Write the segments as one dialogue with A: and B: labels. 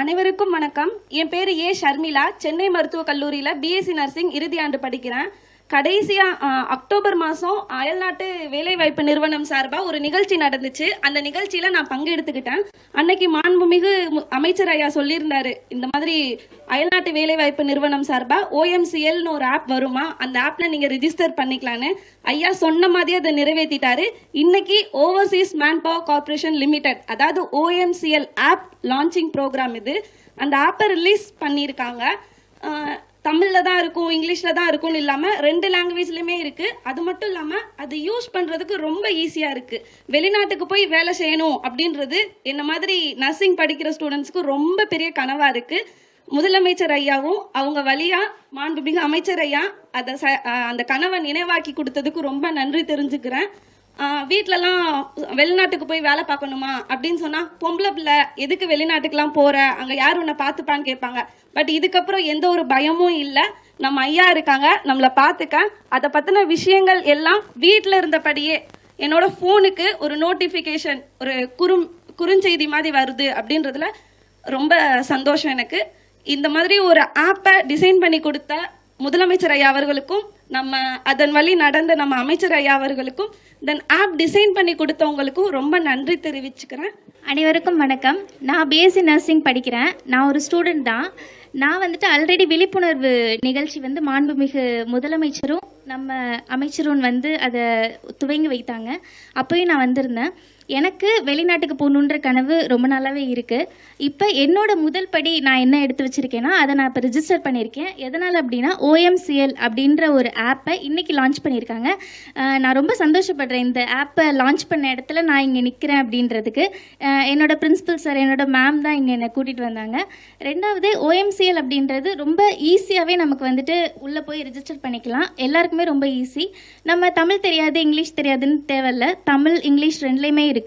A: அனைவருக்கும் வணக்கம். என் பேர் ஏ ஷர்மிளா. சென்னை மருத்துவக் கல்லூரியில் பிஎஸ்சி நர்சிங் இறுதி ஆண்டு படிக்கிறேன். கடைசியாக அக்டோபர் மாதம் அயல்நாட்டு வேலைவாய்ப்பு நிறுவனம் சார்பாக ஒரு நிகழ்ச்சி நடந்துச்சு. அந்த நிகழ்ச்சியில் நான் பங்கெடுத்துக்கிட்டேன். அன்னைக்கு மாண்புமிகு அமைச்சர் ஐயா சொல்லியிருந்தாரு, இந்த மாதிரி அயல்நாட்டு வேலைவாய்ப்பு நிறுவனம் சார்பாக ஓஎம்சிஎல்னு ஒரு ஆப் வருமா, அந்த ஆப்பில் நீங்கள் ரிஜிஸ்டர் பண்ணிக்கலான்னு. ஐயா சொன்ன மாதிரியே அதை நிறைவேற்றிட்டாரு. இன்னைக்கு Overseas man power corporation limited, அதாவது ஓஎம்சிஎல் ஆப் லான்ச்சிங் ப்ரோக்ராம் இது. அந்த ஆப்பை ரிலீஸ் பண்ணியிருக்காங்க. தமிழில் தான் இருக்கும், இங்கிலீஷில் தான் இருக்கும்னு இல்லாமல் 2 லாங்குவேஜ்லையுமே இருக்குது. அது மட்டும் இல்லாமல் அது யூஸ் பண்ணுறதுக்கு ரொம்ப ஈஸியாக இருக்குது. வெளிநாட்டுக்கு போய் வேலை செய்யணும் அப்படின்றது என்ன மாதிரி நர்சிங் படிக்கிற ஸ்டூடெண்ட்ஸ்க்கு ரொம்ப பெரிய கனவாக இருக்குது. முதலமைச்சர் ஐயாவும் அவங்க வழியாக மாண்புமிகு அமைச்சர் ஐயா அந்த கனவை நினைவாக்கி கொடுத்ததுக்கு ரொம்ப நன்றி தெரிஞ்சுக்கிறேன். வீட்டிலலாம் வெளிநாட்டுக்கு போய் வேலை பார்க்கணுமா அப்படின்னு சொன்னால், பொம்பளை பிள்ளை எதுக்கு வெளிநாட்டுக்கெலாம் போகிற, அங்கே யார் உன்னை பார்த்துப்பான்னு கேட்பாங்க. பட் இதுக்கப்புறம் எந்த ஒரு பயமும் இல்லை. நம்ம ஐயா இருக்காங்க, நம்மளை பார்த்துக்க. அதை பற்றின விஷயங்கள் எல்லாம் வீட்டில் இருந்தபடியே என்னோட ஃபோனுக்கு ஒரு நோட்டிஃபிகேஷன், ஒரு குறுஞ்செய்தி மாதிரி வருது அப்படின்றதுல ரொம்ப சந்தோஷம் எனக்கு. இந்த மாதிரி ஒரு ஆப்பை டிசைன் பண்ணி கொடுத்த முதலமைச்சர் ஐயா அவர்களுக்கும், நம்ம அதன் வழி நடந்த நம்ம அமைச்சர் ஐயா அவர்களுக்கும், தென் ஆப் டிசைன் பண்ணி கொடுத்தவங்களுக்கும் ரொம்ப நன்றி தெரிவிச்சுக்கிறேன்.
B: அனைவருக்கும் வணக்கம். நான் பிஎஸ்சி நர்சிங் படிக்கிறேன். நான் ஒரு ஸ்டூடெண்ட் தான். நான் ஆல்ரெடி விழிப்புணர்வு நிகழ்ச்சி மாண்புமிகு முதலமைச்சரும் நம்ம அமைச்சரும் அதை துவங்கி வைத்தாங்க. அப்போயும் நான் வந்திருந்தேன். எனக்கு வெளிநாட்டுக்கு போகணுன்ற கனவு ரொம்ப நாளாகவே இருக்குது. இப்போ என்னோட முதல் படி நான் என்ன எடுத்து வச்சுருக்கேன்னா, அதை நான் இப்போ ரிஜிஸ்டர் பண்ணியிருக்கேன். எதனால் அப்படின்னா, ஓஎம்சிஎல் அப்படின்ற ஒரு ஆப்பை இன்றைக்கி லான்ச் பண்ணியிருக்காங்க. நான் ரொம்ப சந்தோஷப்படுறேன். இந்த ஆப்பை லான்ச் பண்ண இடத்துல நான் இங்கே நிற்கிறேன் அப்படின்றதுக்கு. என்னோட பிரின்சிபல் சார், என்னோட மேம் தான் இங்கே என்னை கூட்டிகிட்டு வந்தாங்க. ரெண்டாவது, ஓஎம்சிஎல் அப்படின்றது ரொம்ப ஈஸியாகவே நமக்கு உள்ளே போய் ரிஜிஸ்டர் பண்ணிக்கலாம். எல்லாருக்குமே ரொம்ப ஈஸி. நம்ம தமிழ் தெரியாது, இங்கிலீஷ் தெரியாதுன்னு தேவையில்லை. தமிழ், இங்கிலீஷ் ரெண்டுலேயுமே இருக்குது.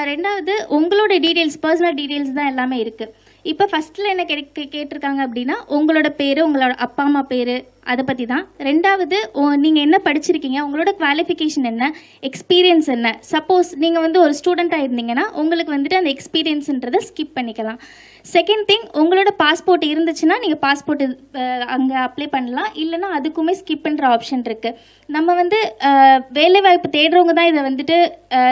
B: ரெண்டாவது, உங்களோட டீட்டெயில்ஸ், பர்சனல் டீட்டெயில்ஸ் தான் எல்லாமே இருக்குது. இப்போ ஃபஸ்ட்டில் என்ன கேட்டிருக்காங்க அப்படின்னா, உங்களோட பேர், உங்களோட அப்பா அம்மா பேர், அதை பற்றி தான். ரெண்டாவது, நீங்கள் என்ன படிச்சிருக்கீங்க, உங்களோட குவாலிஃபிகேஷன் என்ன, எக்ஸ்பீரியன்ஸ் என்ன. சப்போஸ் நீங்கள் ஒரு ஸ்டூடெண்ட்டாக இருந்தீங்கன்னா உங்களுக்கு அந்த எக்ஸ்பீரியன்ஸுன்றதை ஸ்கிப் பண்ணிக்கலாம். செகண்ட் திங், உங்களோட பாஸ்போர்ட் இருந்துச்சுன்னா நீங்கள் பாஸ்போர்ட் அங்கே அப்ளை பண்ணலாம். இல்லைனா அதுக்குமே ஸ்கிப் பண்ணுற ஆப்ஷன் இருக்குது. நம்ம வேலைவாய்ப்பு தேடுறவங்க தான் இதை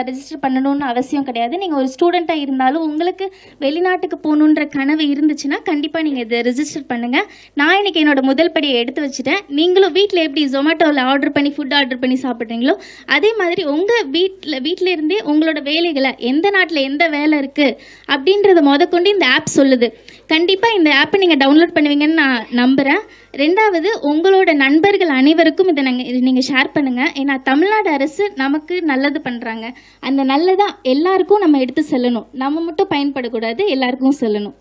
B: ரெஜிஸ்டர் பண்ணணும்னு அவசியம் கிடையாது. நீங்கள் ஒரு ஸ்டூடெண்ட்டாக இருந்தாலும் உங்களுக்கு வெளிநாட்டுக்கு போகணுன்ற கனவு இருந்துச்சுன்னா கண்டிப்பாக நீங்கள் இதை ரெஜிஸ்டர் பண்ணுங்கள். நான் இன்றைக்கி என்னோட முதல் படியை எடுத்து வச்சுட்டேன். நீங்களும் வீட்டில் எப்படி ஜொமேட்டோவில் ஃபுட் ஆர்டர் பண்ணி சாப்பிட்றீங்களோ, அதே மாதிரி உங்கள் வீட்டில் இருந்தே உங்களோட வேலைகளை, எந்த நாட்டில் எந்த வேலை இருக்குது அப்படின்றத முதற்கொண்டு இந்த ஆப் சொல்லுது. கண்டிப்பாக இந்த ஆப்பை நீங்கள் டவுன்லோட் பண்ணுவீங்கன்னு நான் நம்புகிறேன். ரெண்டாவது, உங்களோட நண்பர்கள் அனைவருக்கும் இதை நீங்கள் ஷேர் பண்ணுங்கள். ஏன்னா தமிழ்நாடு அரசு நமக்கு நல்லது பண்ணுறாங்க. அந்த நல்லதாக எல்லாருக்கும் நம்ம எடுத்து செல்லணும். நம்ம மட்டும் பயன்படக்கூடாது, எல்லாருக்கும் செல்லணும்.